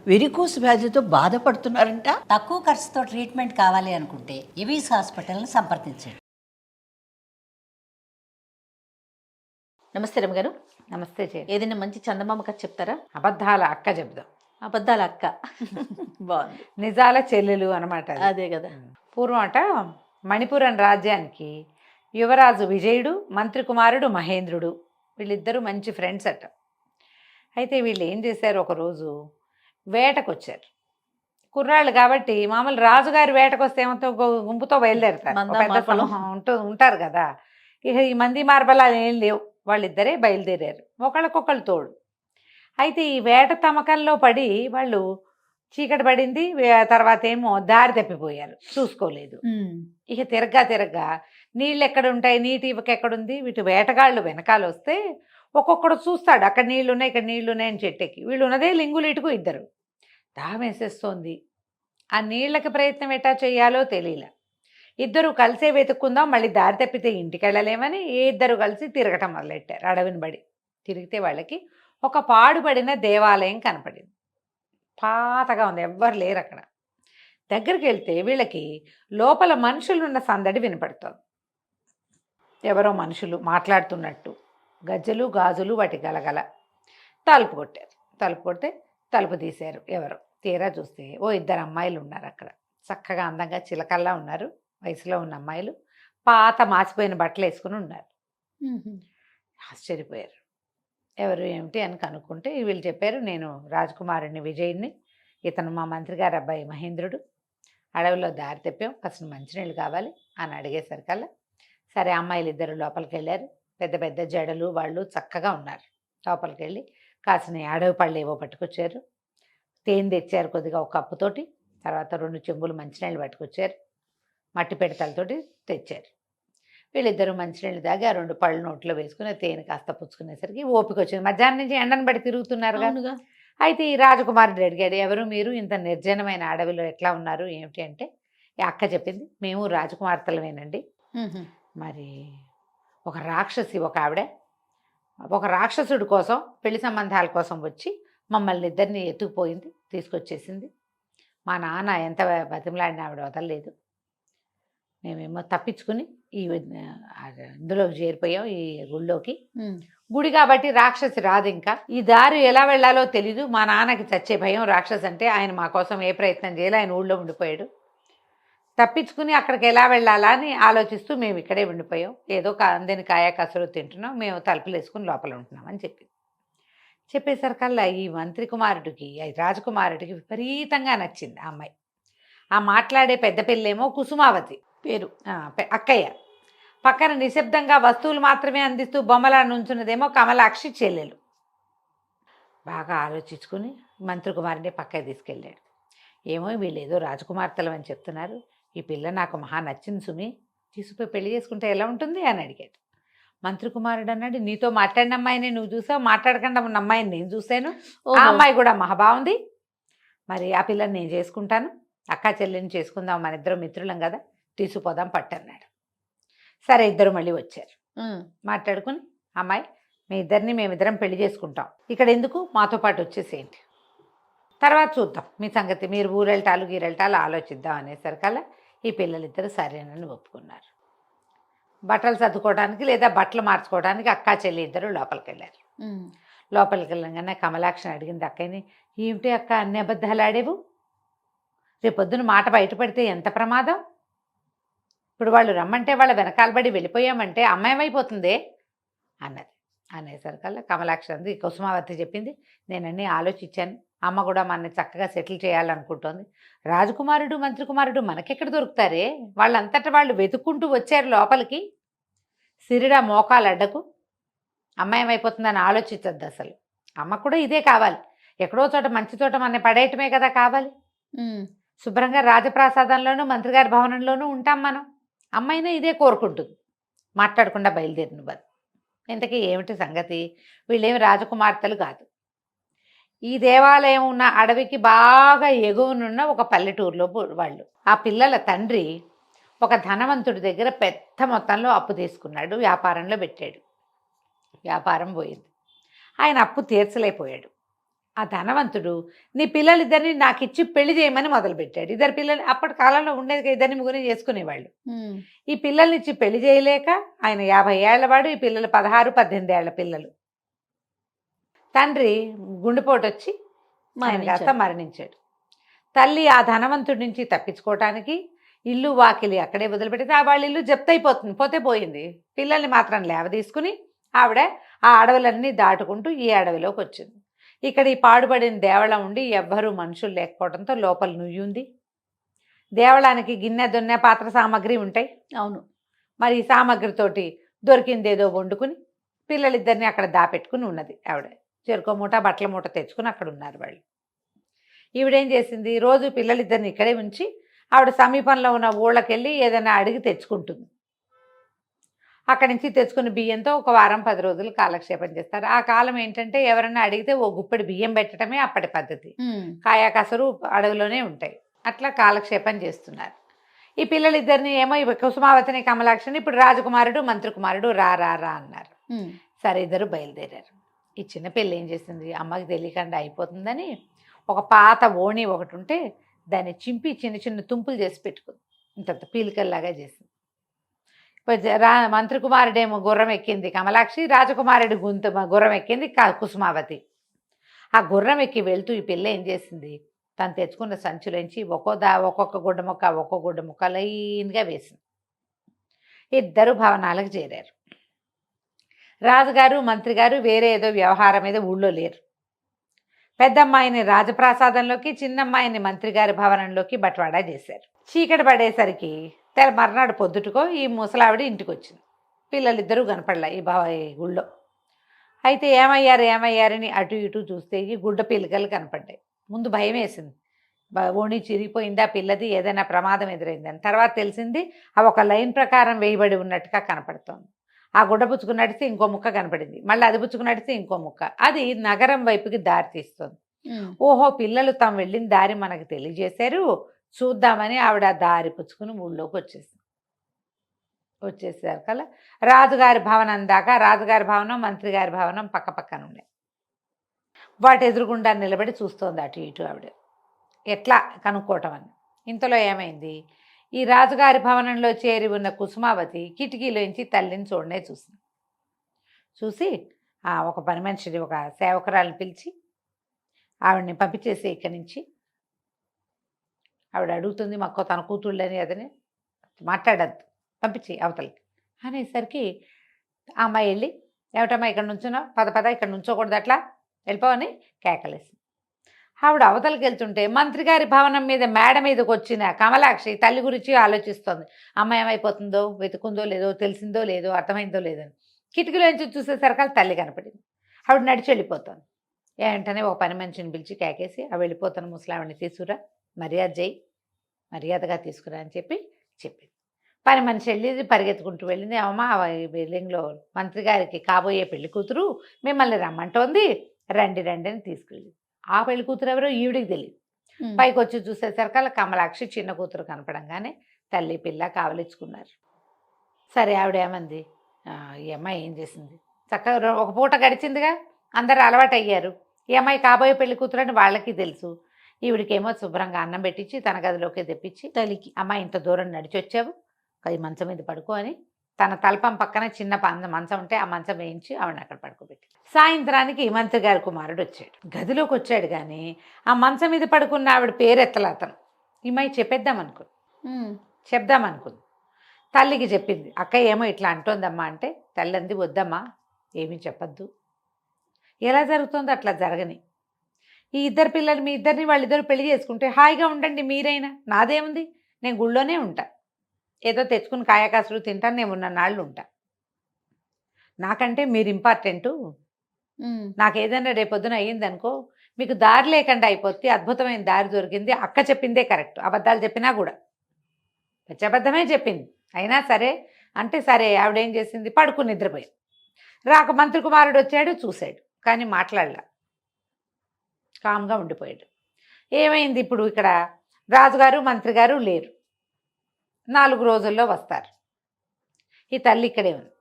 Varicose వ్యాధితో బాధపడుతున్నారంట. తక్కువ ఖర్చుతో ట్రీట్మెంట్ కావాలి అనుకుంటే ఎవిస్ హాస్పిటల్ని సంప్రదించండి. నమస్తే రమ్మగారు. నమస్తే చే. ఏదైనా మంచి చందమామ కథ చెప్తారా? అబద్ధాల అక్క చెప్దాం. అబద్ధాల అక్క బాగుంది. నిజాల చెల్లెలు అనమాట. అదే కదా. పూర్వం అట మణిపురం రాజ్యానికి యువరాజు విజయుడు, మంత్రి కుమారుడు మహేంద్రుడు, వీళ్ళిద్దరూ మంచి ఫ్రెండ్స్ అట. అయితే వీళ్ళు ఏం చేశారు, ఒకరోజు వేటకు వచ్చారు. కుర్రాళ్ళు కాబట్టి మామూలు రాజుగారి వేటకు వస్తే ఏమంతో గుంపుతో బయలుదేరుతారు, పెద్ద సమూహం ఉంటారు కదా. ఇక ఈ మంది మార్బలాలు ఏం లేవు, వాళ్ళిద్దరే బయలుదేరారు, ఒకళ్ళకొకళ్ళు తోడు. అయితే ఈ వేట తమకంలో పడి వాళ్ళు చీకటి పడింది, తర్వాత ఏమో దారి తప్పిపోయారు, చూసుకోలేదు. ఇక తిరగ్గా నీళ్ళు ఎక్కడ ఉంటాయి, నీటి ఇవక ఎక్కడుంది, వీటి వేటగాళ్ళు వెనకాల వస్తే ఒక్కొక్కడు చూస్తాడు, అక్కడ నీళ్లు ఉన్నాయి ఇక్కడ నీళ్లు ఉన్నాయి అని చెట్టెక్కి. వీళ్ళు ఉన్నదే లింగులు ఇటుకు ఇద్దరు. దాహం వేసేస్తోంది, ఆ నీళ్ళకి ప్రయత్నం ఎట్టా చేయాలో తెలియలే. ఇద్దరు కలిసే వెతుక్కుందాం, మళ్ళీ దారి తప్పితే ఇంటికి వెళ్ళలేమని ఇద్దరు కలిసి తిరగటం మొదలెట్టారు. అడవిని బడి తిరిగితే వాళ్ళకి ఒక పాడుపడిన దేవాలయం కనపడింది. పాతగా ఉంది, ఎవ్వరు లేరు అక్కడ. దగ్గరికి వెళ్తే వీళ్ళకి లోపల మనుషులున్న సందడి వినపడుతుంది. ఎవరో మనుషులు మాట్లాడుతున్నట్టు, గజ్జలు గాజులు వాటి గలగల. తలుపు కొట్టారు. తలుపు కొడితే తలుపు తీశారు. ఎవరో తీరా చూస్తే ఓ ఇద్దరు అమ్మాయిలు ఉన్నారు అక్కడ. చక్కగా అందంగా చిలకల్లా ఉన్నారు, వయసులో ఉన్న అమ్మాయిలు. పాత మాసిపోయిన బట్టలు వేసుకుని ఉన్నారు. ఆశ్చర్యపోయారు. ఎవరు ఏమిటి అని కనుక్కుంటే వీళ్ళు చెప్పారు, నేను రాజకుమారుని విజయుడిని, ఇతను మా మంత్రి గారి అబ్బాయి మహేంద్రుడు. అడవిలో దారి తెప్పాం, కాసిన మంచినీళ్ళు కావాలి అని అడిగేసరికల్లా సరే అమ్మాయిలు ఇద్దరు లోపలికి వెళ్ళారు. పెద్ద పెద్ద జడలు వాళ్ళు చక్కగా ఉన్నారు. లోపలికి వెళ్ళి కాసిన అడవి పళ్ళు ఏవో పట్టుకొచ్చారు. తేనె తెచ్చారు కొద్దిగా ఒక కప్పుతోటి. తర్వాత 2 చెంబులు మంచినీళ్ళు పట్టుకొచ్చారు, మట్టి పెడతలతోటి తెచ్చారు. వీళ్ళిద్దరూ మంచినీళ్ళు తాగి ఆ 2 పళ్ళు నోట్లో వేసుకుని తేనె కాస్త పుచ్చుకునేసరికి ఓపిక వచ్చింది. మధ్యాహ్నం నుంచి ఎండను బట్టి తిరుగుతున్నారు కనుక. అయితే ఈ రాజకుమారుడు అడిగాడు, ఎవరు మీరు, ఇంత నిర్జనమైన అడవిలో ఎట్లా ఉన్నారు ఏమిటి అంటే, ఈ అక్క చెప్పింది, మేము రాజకుమార్తెలమేనండి. మరి ఒక రాక్షసి, ఒక ఆవిడ ఒక రాక్షసుడి కోసం పెళ్లి సంబంధాల కోసం వచ్చి మమ్మల్ని ఇద్దరిని ఎత్తుకుపోయింది, తీసుకొచ్చేసింది. మా నాన్న ఎంత బతిమలాడిన ఆవిడ వదలలేదు. మేమేమో తప్పించుకుని ఇందులోకి చేరిపోయాం, ఈ గుళ్ళోకి. గుడి కాబట్టి రాక్షసి రాదు. ఇంకా ఈ దారి ఎలా వెళ్ళాలో తెలీదు. మా నాన్నకి చచ్చే భయం రాక్షసి అంటే. ఆయన మా కోసం ఏ ప్రయత్నం చేయాలి, ఆయన ఊళ్ళో ఉండిపోయాడు. తప్పించుకుని అక్కడికి ఎలా వెళ్ళాలా అని ఆలోచిస్తూ మేము ఇక్కడే ఉండిపోయాం. ఏదో అందని కాయ కసరు తింటున్నాం, మేము తలుపులు వేసుకుని లోపల ఉంటున్నాం అని చెప్పింది. చెప్పేసరికల్లా ఈ మంత్రి కుమారుడికి, రాజకుమారుడికి విపరీతంగా నచ్చింది ఆ అమ్మాయి. ఆ మాట్లాడే పెద్ద పిల్లేమో కుసుమావతి పేరు, అక్కయ్య. పక్కన నిశ్శబ్దంగా వస్తువులు మాత్రమే అందిస్తూ బొమ్మలా నుంచున్నదేమో కమలాక్షి చెల్లెలు. బాగా ఆలోచించుకుని మంత్రి కుమారుడిని పక్కకి తీసుకెళ్ళాడు. ఏమో వీళ్ళు ఏదో రాజకుమార్తెలు అని చెప్తున్నారు, ఈ పిల్ల నాకు మహా నచ్చింది సుమి, తీసుకుపోయి పెళ్లి చేసుకుంటే ఎలా ఉంటుంది అని అడిగాడు. మంత్రి కుమారుడు అన్నాడు, నీతో మాట్లాడిన అమ్మాయిని నువ్వు చూసావు, మాట్లాడకుండా ఉన్న అమ్మాయిని నేను చూశాను, ఆ అమ్మాయి కూడా మహా బాగుంది, మరి ఆ పిల్లని నేను చేసుకుంటాను, అక్కా చెల్లిని చేసుకుందాం, మన ఇద్దరు మిత్రులం కదా, తీసుకుపోదాం పట్టన్నాడు. సరే ఇద్దరు మళ్ళీ వచ్చారు. మాట్లాడుకుని, అమ్మాయి మేమిద్దరం పెళ్లి చేసుకుంటాం, ఇక్కడ ఎందుకు, మాతో పాటు వచ్చేసేయండి, తర్వాత చూద్దాం మీ సంగతి, మీరు ఊరెళ్తాలు గీరెళ్తాలు ఆలోచిద్దాం అనేసరికల్లా ఈ పిల్లలిద్దరూ సరేనని ఒప్పుకున్నారు. బట్టలు సర్దుకోవడానికి లేదా బట్టలు మార్చుకోవడానికి అక్కా చెల్లి ఇద్దరు లోపలికి వెళ్ళారు. లోపలికి వెళ్ళగానే కమలాక్షిని అడిగింది అక్కయ్యని, ఏమిటి అక్క అన్ని అబద్ధాలు ఆడేవు, రేపొద్దున మాట బయటపడితే ఎంత ప్రమాదం, ఇప్పుడు వాళ్ళు రమ్మంటే వాళ్ళ వెనకాలబడి వెళ్ళిపోయామంటే అమ్మాయమైపోతుందే అన్నది. అనేసరికల్లా కమలాక్షి అంది, కుసుమావతి చెప్పింది, నేనన్నీ ఆలోచించాను, అమ్మ కూడా మన చక్కగా సెటిల్ చేయాలనుకుంటోంది, రాజకుమారుడు మంత్రి కుమారుడు మనకెక్కడ దొరుకుతారే, వాళ్ళంతటా వాళ్ళు వెతుక్కుంటూ వచ్చారు లోపలికి, సిరిడా మోకాలు అడ్డకు, అమ్మాయమైపోతుందని ఆలోచించద్దు అసలు, అమ్మ కూడా ఇదే కావాలి, ఎక్కడో చోట మంచి చోట మన పడేయటమే కదా కావాలి, శుభ్రంగా రాజప్రాసాదంలోనూ మంత్రిగారి భవనంలోనూ ఉంటాం మనం, అమ్మాయినా ఇదే కోరుకుంటుంది, మాట్లాడకుండా బయలుదేరిన బదు. ఇంతకీ ఏమిటి సంగతి, వీళ్ళేమి రాజకుమార్తెలు కాదు, ఈ దేవాలయం ఉన్న అడవికి బాగా ఎగువనున్న ఒక పల్లెటూరులో వాళ్ళు. ఆ పిల్లల తండ్రి ఒక ధనవంతుడి దగ్గర పెద్ద మొత్తంలో అప్పు తీసుకున్నాడు, వ్యాపారంలో పెట్టాడు, వ్యాపారం పోయింది, ఆయన అప్పు తీర్చలేకపోయాడు. ఆ ధనవంతుడు నీ పిల్లలిద్దరిని నాకు ఇచ్చి పెళ్లి చేయమని మొదలుపెట్టాడు. ఇద్దరు పిల్లలు అప్పటి కాలంలో ఉండేది, ఇద్దరిని ముగ్గురిని చేసుకునేవాళ్ళు. ఈ పిల్లల్ని ఇచ్చి పెళ్లి చేయలేక ఆయన 50 ఏళ్లవాడు, ఈ పిల్లలు 16, 18 ఏళ్ల పిల్లలు. తండ్రి గుండెపోటు వచ్చి ఆయన కాస్త మరణించాడు. తల్లి ఆ ధనవంతుడి నుంచి తప్పించుకోవటానికి ఇల్లు వాకిలి అక్కడే వదిలిపెడితే వాళ్ళ ఇల్లు జప్తయిపోతుంది, పోతే పోయింది. పిల్లల్ని మాత్రం లేవదీసుకుని ఆవిడ ఆ అడవులన్నీ దాటుకుంటూ ఈ అడవిలోకి వచ్చింది. ఇక్కడ ఈ పాడుపడిన దేవళం ఉండి ఎవ్వరూ మనుషులు లేకపోవడంతో లోపల నుయ్యి ఉంది. దేవళానికి గిన్నె దొన్నె పాత్ర సామాగ్రి ఉంటాయి. అవును. మరి ఈ సామాగ్రితోటి దొరికిందేదో వండుకుని పిల్లలిద్దరిని అక్కడ దాపెట్టుకుని ఉన్నది ఆవిడ. చెరుకో మూట బట్టల మూట తెచ్చుకుని అక్కడ ఉన్నారు వాళ్ళు. ఈవిడేం చేసింది, రోజు పిల్లలిద్దరిని ఇక్కడే ఉంచి ఆవిడ సమీపంలో ఉన్న ఊళ్ళకెళ్ళి ఏదైనా అడిగి తెచ్చుకుంటుంది. అక్కడి నుంచి తెచ్చుకున్న బియ్యంతో ఒక వారం 10 రోజులు కాలక్షేపం చేస్తారు. ఆ కాలం ఏంటంటే ఎవరైనా అడిగితే ఓ గుప్పెడు బియ్యం పెట్టడమే అప్పటి పద్ధతి. కాయా కసరు అడవిలోనే ఉంటాయి. అట్లా కాలక్షేపం చేస్తున్నారు. ఈ పిల్లలిద్దరిని ఏమో కుసుమావతిని కమలాక్షిని ఇప్పుడు రాజకుమారుడు మంత్రి కుమారుడు రా రా రా అన్నారు. సరే ఇద్దరు బయలుదేరారు. ఈ చిన్న పిల్ల ఏం చేసింది, అమ్మకి తెలియకుండా అయిపోతుందని ఒక పాత ఓణి ఒకటి ఉంటే దాన్ని చింపి చిన్న చిన్న తుంపులు చేసి పెట్టుకుంది. ఇంత పీలికల్లాగా చేసింది. మంత్రి కుమారుడేమో గుర్రం ఎక్కింది కమలాక్షి, రాజకుమారుడి గుర్రం ఎక్కింది కుసుమావతి. ఆ గుర్రం ఎక్కి వెళ్తూ ఈ పిల్ల ఏం చేసింది, తను తెచ్చుకున్న సంచులోంచి ఒక్కొక్క గుడ్డ ముక్క లైన్గా వేసింది. ఇద్దరు భవనాలకు చేరారు. రాజుగారు మంత్రి గారు వేరే ఏదో వ్యవహారం మీద ఊళ్ళో లేరు. పెద్దమ్మాయిని రాజప్రాసాదంలోకి, చిన్నమ్మాయిని మంత్రి గారి భవనంలోకి బట్వాడా చేశారు. చీకటి పడేసరికి మర్నాడు పొద్దుటకో ఈ ముసలావిడ ఇంటికి వచ్చింది. పిల్లలిద్దరూ కనపడలే ఈ గుళ్ళో. అయితే ఏమయ్యారని అటు ఇటు చూస్తే ఈ గుడ్డ పిల్లకలు కనపడ్డాయి. ముందు భయం వేసింది, ఓణి చిరిగిపోయిందా పిల్లది, ఏదైనా ప్రమాదం ఎదురైందని. తర్వాత తెలిసింది అవి ఒక లైన్ ప్రకారం వేయబడి ఉన్నట్టుగా కనపడుతోంది. ఆ గుడ్డ పుచ్చుకుని నడిస్తే ఇంకో ముక్క కనపడింది, మళ్ళీ అది పుచ్చుకుని నడిస్తే ఇంకో ముక్క. అది నగరం వైపుకి దారి తీస్తుంది. ఓహో, పిల్లలు తాము వెళ్ళిన దారి మనకు తెలియజేశారు, చూద్దామని ఆవిడ దారి పుచ్చుకుని ఊళ్ళోకి వచ్చేసారు కల్లా రాజుగారి భవనం దాకా. రాజుగారి భవనం మంత్రి గారి భవనం పక్క పక్కన ఉన్నాయి. వాటి ఎదురుగుండా నిలబడి చూస్తోంది అటు ఇటు ఆవిడ, ఎట్లా కనుక్కోవటం అని. ఇంతలో ఏమైంది, ఈ రాజుగారి భవనంలో చేరి ఉన్న కుసుమావతి కిటికీలోంచి తల్లిని చూసింది. చూసి ఒక పని మనిషిని, ఒక సేవకురాలను పిలిచి ఆవిడని పంపించేసి ఇక్కడి నుంచి. ఆవిడ అడుగుతుంది, మాకు తన కూతుళ్ళని అదని మాట్లాడద్దు, పంపించి అవతలకి అనేసరికి ఆ అమ్మాయి వెళ్ళి, ఏమిటమ్మా ఇక్కడ నుంచున్నావు, పద ఇక్కడ నుంచోకూడదు, అట్లా వెళ్ళిపోవని కేకలేసి ఆవిడ అవతలకి వెళ్తుంటే మంత్రి గారి భవనం మీద మేడ మీదకి వచ్చిన కమలాక్షి తల్లి గురించి ఆలోచిస్తోంది. అమ్మాయి ఏమైపోతుందో, వెతుకుందో లేదో, తెలిసిందో లేదో, అర్థమైందో లేదని. కిటికీలోంచి చూసేసరికి తల్లి కనపడింది. ఆవిడ నడిచి వెళ్ళిపోతుంది. ఏంటనే ఒక పని మనిషిని పిలిచి కేకేసి ఆ వెళ్ళిపోతున్న ముసలావిడిని తీసుకురా, మర్యాదగా తీసుకురా అని చెప్పింది. పని మనిషి వెళ్ళి పరిగెత్తుకుంటూ వెళ్ళింది. అమ్మ, బిల్డింగ్లో మంత్రి గారికి కాబోయే పెళ్లి కూతురు మిమ్మల్ని రమ్మంటోంది, రండి అని తీసుకెళ్ళింది. ఆ పెళ్లి కూతురు ఎవరో ఈవిడికి తెలియదు. పైకి వచ్చి చూసేసరికి కమలాక్షి చిన్న కూతురు కనపడంగానే తల్లి పిల్ల కావలించుకున్నారు. సరే ఆవిడ ఏమంది, ఈ అమ్మాయి ఏం చేసింది, చక్కగా ఒక పూట గడిచిందిగా, అందరూ అలవాటు అయ్యారు. ఈ అమ్మాయి కాబోయే పెళ్లి కూతురు అని వాళ్ళకి తెలుసు. ఈవిడికేమో శుభ్రంగా అన్నం పెట్టించి తన గదిలోకి తెప్పించి తల్లికి, అమ్మాయి ఇంత దూరం నడిచి వచ్చావు, ఈ మంచం మీద పడుకో అని తన తలపం పక్కన చిన్న మంచం ఉంటే ఆ మంచం వేయించి ఆవిడని అక్కడ పడుకోబెట్టి. సాయంత్రానికి మంత్రి గారి కుమారుడు వచ్చాడు. గదిలోకి వచ్చాడు కానీ ఆ మంచం మీద పడుకున్న ఆవిడ పేరెత్తల అతను. ఈ అమ్మాయి చెప్దామనుకుంది. తల్లికి చెప్పింది. అక్క ఏమో ఇట్లా అంటోందమ్మా అంటే తల్లి అంది, వద్దమ్మా ఏమీ చెప్పద్దు, ఎలా జరుగుతుందో అట్లా జరగని. ఈ ఇద్దరు పిల్లలు మీ ఇద్దరిని వాళ్ళిద్దరు పెళ్లి చేసుకుంటే హాయిగా ఉండండి మీరైనా, నాదేముంది, నేను గుళ్ళోనే ఉంటా, ఏదో తెచ్చుకుని కాయకాసులు తింటాను, నేను ఉన్న నాళ్ళు ఉంటా, నాకంటే మీరు ఇంపార్టెంటు. నాకు ఏదైనా రేపొద్దున అయ్యిందనుకో మీకు దారి లేకుండా అయిపోతే అద్భుతమైన దారి దొరికింది, అక్క చెప్పిందే కరెక్ట్, అబద్ధాలు చెప్పినా కూడా అబద్ధమే చెప్పింది అయినా సరే అంటే సరే. ఆవిడేం చేసింది, పడుకుని నిద్రపోయింది. రాక మంత్రి కుమారుడు వచ్చాడు, చూశాడు కానీ మాట్లాడలా, కామ్గా ఉండిపోయాడు. ఏమైంది, ఇప్పుడు ఇక్కడ రాజుగారు మంత్రి గారు లేరు, 4 రోజుల్లో వస్తారు. ఈ తల్లి ఇక్కడే ఉంది.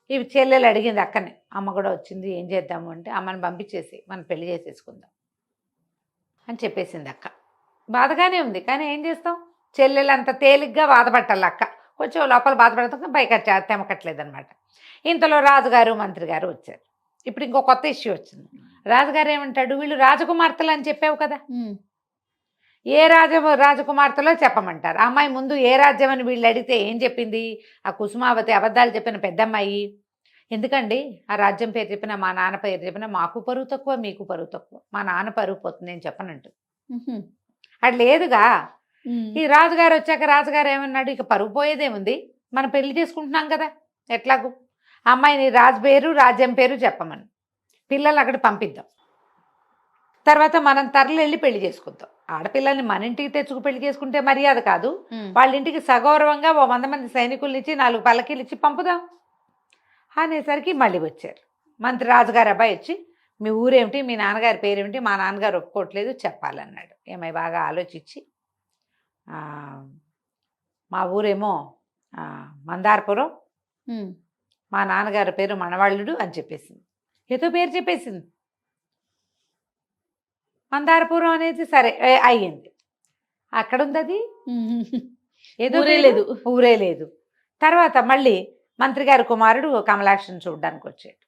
ఈ చెల్లెలు అడిగింది అక్కనే, అమ్మ కూడా వచ్చింది ఏం చేద్దాము అంటే, అమ్మని పంపించేసి మనం పెళ్లి చేసేసుకుందాం అని చెప్పేసింది అక్క. బాధగానే ఉంది, కానీ ఏం చేస్తాం, చెల్లెలు అంత తేలిగ్గా బాధపట్టాలి అక్క, కొంచెం లోపల బాధపడతాం, పైకి తెమకట్లేదు అనమాట. ఇంతలో రాజుగారు మంత్రి గారు వచ్చారు. ఇప్పుడు ఇంకో కొత్త ఇష్యూ వచ్చింది. రాజుగారు ఏమంటాడు, వీళ్ళు రాజకుమార్తెలు అని చెప్పావు కదా, ఏ రాజకుమార్తెలో చెప్పమంటారు. ఆ అమ్మాయి ముందు ఏ రాజ్యం అని వీళ్ళు అడిగితే ఏం చెప్పింది, ఆ కుసుమావతి అబద్ధాలు చెప్పిన పెద్దమ్మాయి. ఎందుకండి ఆ రాజ్యం పేరు చెప్పినా, మా నాన్న పేరు చెప్పినా మాకు పరువు తక్కువ, మీకు పరువు తక్కువ, మా నాన్న పరువు పోతుంది నేను చెప్పనంటు. అది లేదుగా. ఈ రాజుగారు వచ్చాక రాజుగారు ఏమన్నాడు, ఇక పరువు పోయేదేముంది, మనం పెళ్లి చేసుకుంటున్నాం కదా, ఎట్లాగూ అమ్మాయిని రాజు పేరు రాజ్యం పేరు చెప్పమని, పిల్లలు అక్కడ పంపిద్దాం, తర్వాత మనం తరలి వెళ్ళి పెళ్లి చేసుకుందాం. ఆడపిల్లల్ని మన ఇంటికి తెచ్చుకు పెళ్లి చేసుకుంటే మర్యాద కాదు, వాళ్ళ ఇంటికి సగౌరవంగా 100 మంది సైనికులు ఇచ్చి 4 పల్లకీలు ఇచ్చి పంపుదాం అనేసరికి మళ్ళీ వచ్చారు. మంత్రి రాజుగారు అబ్బాయి వచ్చి, మీ ఊరేమిటి, మీ నాన్నగారి పేరేమిటి, మా నాన్నగారు ఒప్పుకోవట్లేదు చెప్పాలన్నాడు. ఏమై బాగా ఆలోచించి, మా ఊరేమో మందారపురం, మా నాన్నగారి పేరు మనవాళ్ళుడు అని చెప్పేసింది. ఏదో పేరు చెప్పేసింది, మందారపురం అనేది సరే అయ్యింది. అక్కడ ఉంది అది, ఏదో ఊరే లేదు. తర్వాత మళ్ళీ మంత్రి గారి కుమారుడు కమలాక్షని చూడడానికి వచ్చాడు.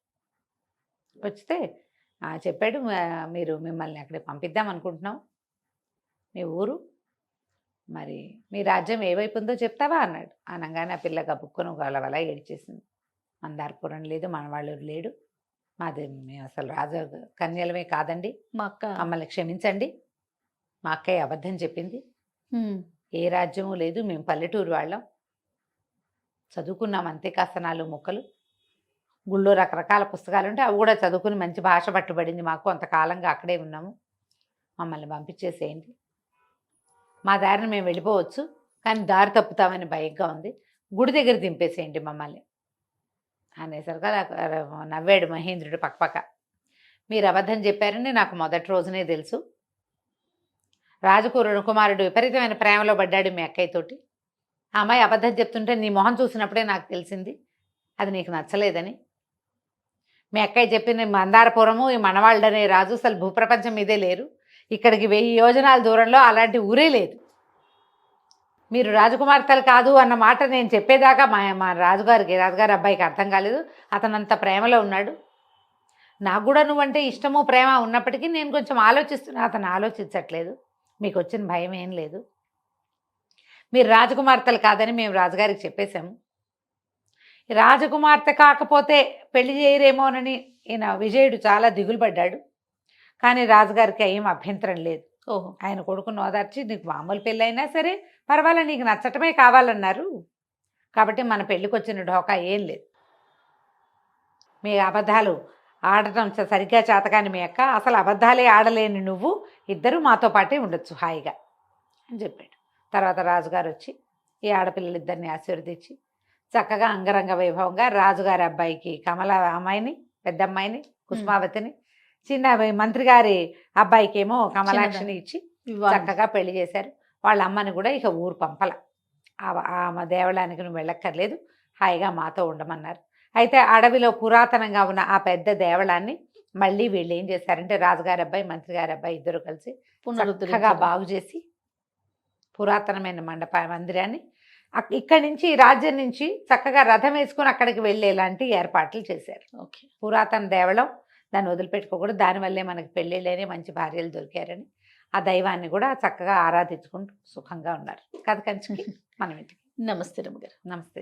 వస్తే చెప్పాడు, మిమ్మల్ని అక్కడికి పంపిద్దాం అనుకుంటున్నాం, మీ ఊరు మరి మీ రాజ్యం ఏ వైపు ఉందో చెప్తావా అన్నాడు. అనగానే ఆ పిల్ల గబుక్కును గలవల ఏడ్చేసింది. మందారపురం లేదు, మనవాళ్ళు లేడు, మాది మేము అసలు రాజ కన్యలమే కాదండి, మా అక్క మమ్మల్ని క్షమించండి, మా అక్కయ్య అబద్ధం చెప్పింది, ఏ రాజ్యము లేదు, మేము పల్లెటూరు వాళ్ళం, చదువుకున్నాం అంతే, కాస్త 4 ముక్కలు, గుళ్ళో రకరకాల పుస్తకాలు ఉంటే అవి కూడా చదువుకుని మంచి భాష పట్టుబడింది మాకు, కొంతకాలంగా అక్కడే ఉన్నాము, మమ్మల్ని పంపించేసేయండి, మా దారిని మేము వెళ్ళిపోవచ్చు, కానీ దారి తప్పుతామని భయంగా ఉంది, గుడి దగ్గర దింపేసేయండి మమ్మల్ని అనేసరికి నవ్వాడు మహేంద్రుడు పక్కపక్క. మీరు అబద్ధం చెప్పారని నాకు మొదటి రోజునే తెలుసు, కుమారుడు విపరీతమైన ప్రేమలో పడ్డాడు మీ అక్కయ్యతోటి, ఆ అమ్మాయి అబద్ధం చెప్తుంటే నీ మొహం చూసినప్పుడే నాకు తెలిసింది అది నీకు నచ్చలేదని. మీ అక్కయ్య చెప్పిన మందారపురము, ఈ మనవాళ్ళనే రాజు అసలు భూప్రపంచం మీదే లేరు, ఇక్కడికి 1000 యోజనాల దూరంలో అలాంటి ఊరే లేదు, మీరు రాజకుమార్తెలు కాదు అన్న మాట నేను చెప్పేదాకా మా రాజుగారి అబ్బాయికి అర్థం కాలేదు, అతనంత ప్రేమలో ఉన్నాడు, నాకు కూడా నువ్వంటే ఇష్టము ప్రేమ ఉన్నప్పటికీ నేను కొంచెం ఆలోచిస్తున్నా, అతను ఆలోచించట్లేదు, మీకు వచ్చిన భయం ఏం లేదు, మీరు రాజకుమార్తెలు కాదని మేము రాజుగారికి చెప్పేశాము, రాజకుమార్తె కాకపోతే పెళ్లి చేయరేమోనని ఈయన విజయుడు చాలా దిగులు పడ్డాడు. కానీ రాజుగారికి ఏం అభ్యంతరం లేదు. ఓహో, ఆయన కొడుకును ఓదార్చి, నీకు మామూలు పెళ్ళి అయినా సరే పర్వాలేదు, నీకు నచ్చటమే కావాలన్నారు, కాబట్టి మన పెళ్ళికి వచ్చిన ఢోకా ఏం లేదు, మీ అబద్ధాలు ఆడటం సరిగ్గా చేతకాని మీ అక్క, అసలు అబద్ధాలే ఆడలేని నువ్వు, ఇద్దరు మాతో పాటే ఉండొచ్చు హాయిగా అని చెప్పాడు. తర్వాత రాజుగారు వచ్చి ఈ ఆడపిల్లలిద్దరిని ఆశీర్వదించి చక్కగా అంగరంగ వైభవంగా రాజుగారి అబ్బాయికి కమల అమ్మాయిని, పెద్ద అమ్మాయిని కుసుమావతిని, చిన్న మంత్రి గారి అబ్బాయికి ఏమో కమలాక్షిని ఇచ్చి చక్కగా పెళ్లి చేశారు. వాళ్ళ అమ్మని కూడా ఇక ఊరు పంపల, ఆ దేవాలయానికి నువ్వు వెళ్ళక్కర్లేదు, హాయిగా మాతో ఉండమన్నారు. అయితే అడవిలో పురాతనంగా ఉన్న ఆ పెద్ద దేవాలయాన్ని మళ్ళీ వీళ్ళు ఏం చేశారంటే రాజుగారి అబ్బాయి మంత్రి గారి అబ్బాయి ఇద్దరు కలిసి చక్కగా బాగు చేసి పురాతనమైన మందిరాన్ని ఇక్కడి నుంచి రాజ్యం నుంచి చక్కగా రథం వేసుకుని అక్కడికి వెళ్ళేలాంటి ఏర్పాట్లు చేశారు. ఓకే, పురాతన దేవళం, దాన్ని వదిలిపెట్టుకోకూడదు, దానివల్లే మనకి పెళ్ళిళ్ళని మంచి భార్యలు దొరికారని ఆ దైవాన్ని కూడా చక్కగా ఆరాధించుకుంటూ సుఖంగా ఉన్నారు. కథ కంచికి మనం ఇంటికి. నమస్తే రమ్మగారు. నమస్తే.